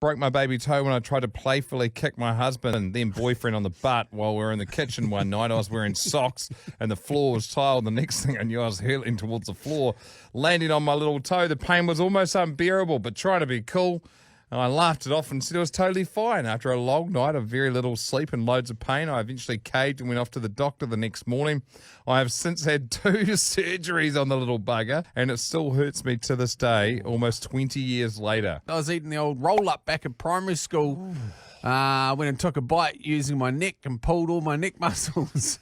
Broke my baby toe when I tried to playfully kick my husband and then boyfriend on the butt while we were in the kitchen one night. I was wearing socks and the floor was tiled. The next thing I knew, I was hurtling towards the floor, landing on my little toe. The pain was almost unbearable, but trying to be cool, I laughed it off and said it was totally fine. After a long night of very little sleep and loads of pain, I eventually caved and went off to the doctor the next morning. I have since had 2 surgeries on the little bugger, and it still hurts me to this day, almost 20 years later. I was eating the old roll-up back at primary school. I went and took a bite using my neck and pulled all my neck muscles.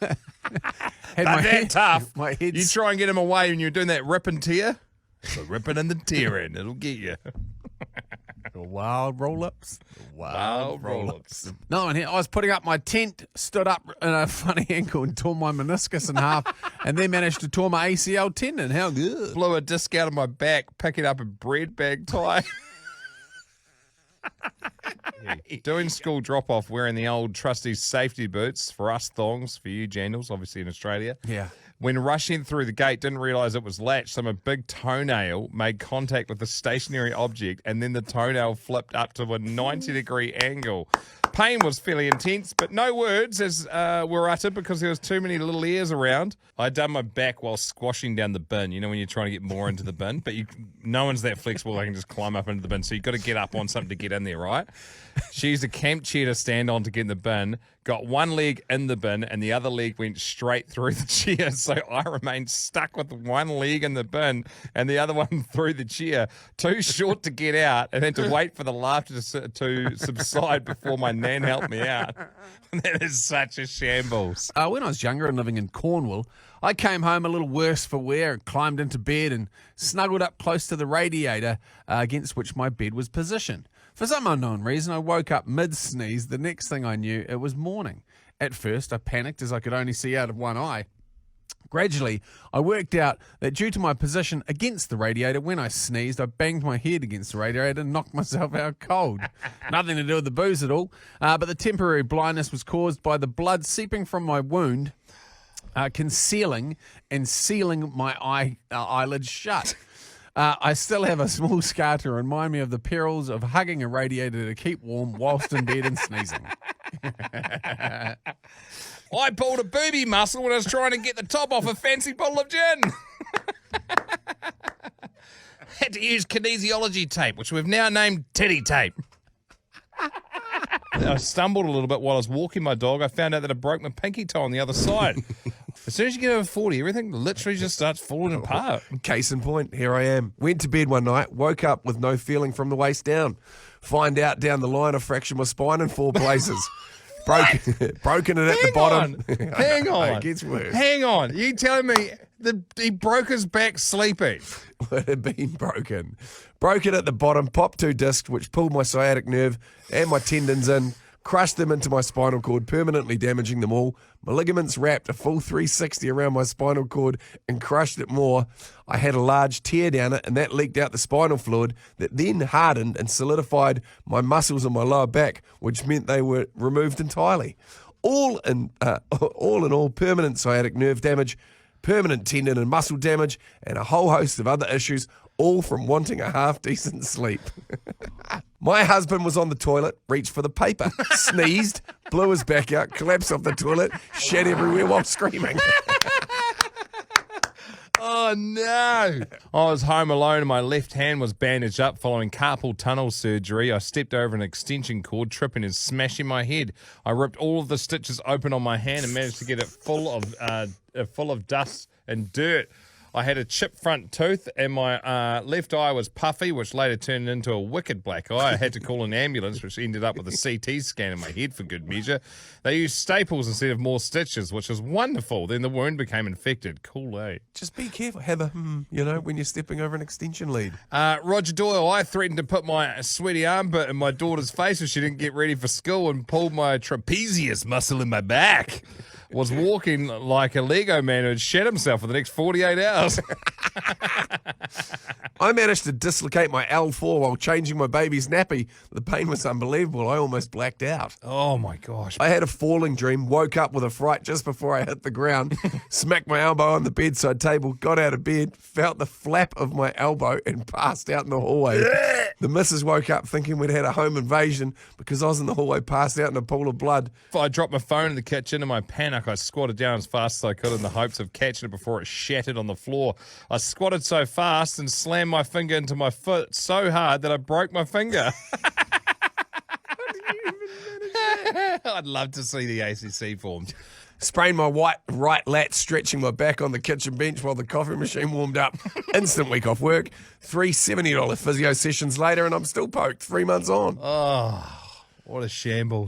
That tough. My head. You try and get him away when you're doing that rip and tear. The ripping and the tearing, it'll get you. Wild roll-ups. Wild roll-ups. No one here. I was putting up my tent, stood up in a funny ankle and tore my meniscus in half, and then managed to tore my ACL tendon. How good. Blew a disc out of my back, picking up a bread bag tie. Doing school drop-off, wearing the old trusty safety boots, for us thongs, for you jandals, obviously in Australia. Yeah. When rushing through the gate, didn't realise it was latched, so my big toenail made contact with the stationary object, and then the toenail flipped up to a 90-degree angle. Pain was fairly intense, but no words were uttered because there was too many little ears around. I'd done my back while squashing down the bin, you know, when you're trying to get more into the bin, but no one's that flexible, they can just climb up into the bin, so you've got to get up on something to get in there, right? She used a camp chair to stand on to get in the bin, got one leg in the bin, and the other leg went straight through the chair, so I remained stuck with one leg in the bin and the other one through the chair, too short to get out, and had to wait for the laughter to subside before my nan helped me out. That is such a shambles. When I was younger and living in Cornwall, I came home a little worse for wear and climbed into bed and snuggled up close to the radiator against which my bed was positioned. For some unknown reason, I woke up mid-sneeze. The next thing I knew, it was morning. At first, I panicked as I could only see out of one eye. Gradually, I worked out that due to my position against the radiator, when I sneezed, I banged my head against the radiator and knocked myself out cold. Nothing to do with the booze at all, but the temporary blindness was caused by the blood seeping from my wound, concealing and sealing my eyelids shut. I still have a small scar to remind me of the perils of hugging a radiator to keep warm whilst in bed and sneezing. I pulled a booby muscle when I was trying to get the top off a fancy bottle of gin. Had to use kinesiology tape, which we've now named titty tape. I stumbled a little bit while I was walking my dog. I found out that I broke my pinky toe on the other side. As soon as you get over 40, everything literally just starts falling apart. Case in point, here I am. Went to bed one night, woke up with no feeling from the waist down. Find out down the line I fractured my spine in 4 places. Broken it at the bottom. Hang on. It gets worse. Hang on. You telling me that he broke his back sleeping? It had been broken. Broke it at the bottom, popped 2 discs, which pulled my sciatic nerve and my tendons in, crushed them into my spinal cord, permanently damaging them all. My ligaments wrapped a full 360 around my spinal cord and crushed it more. I had a large tear down it, and that leaked out the spinal fluid that then hardened and solidified my muscles in my lower back, which meant they were removed entirely. All in all, permanent sciatic nerve damage, permanent tendon and muscle damage, and a whole host of other issues, all from wanting a half-decent sleep. My husband was on the toilet, reached for the paper, sneezed, blew his back out, collapsed off the toilet, shat everywhere while screaming. Oh, no. I was home alone and my left hand was bandaged up following carpal tunnel surgery. I stepped over an extension cord, tripping and smashing my head. I ripped all of the stitches open on my hand and managed to get it full of dust and dirt. I had a chipped front tooth and my left eye was puffy, which later turned into a wicked black eye. I had to call an ambulance, which ended up with a CT scan in my head for good measure. They used staples instead of more stitches, which was wonderful. Then the wound became infected. Cool, eh? Just be careful. Have a, when you're stepping over an extension lead. Roger Doyle, I threatened to put my sweaty armpit in my daughter's face if she didn't get ready for school and pulled my trapezius muscle in my back. was walking like a Lego man who had shat himself for the next 48 hours. I managed to dislocate my L4 while changing my baby's nappy. The pain was unbelievable. I almost blacked out. Oh, my gosh. I had a falling dream, woke up with a fright just before I hit the ground, smacked my elbow on the bedside table, got out of bed, felt the flap of my elbow, and passed out in the hallway. The missus woke up thinking we'd had a home invasion because I was in the hallway, passed out in a pool of blood. I dropped my phone in the kitchen. In my panic, I squatted down as fast as I could in the hopes of catching it before it shattered on the floor. I squatted so fast and slammed my finger into my foot so hard that I broke my finger. I'd love to see the ACC formed. Sprained my right lat, stretching my back on the kitchen bench while the coffee machine warmed up. Instant week off work. 3 $70 physio sessions later, and I'm still poked 3 months on. Oh, what a shambles.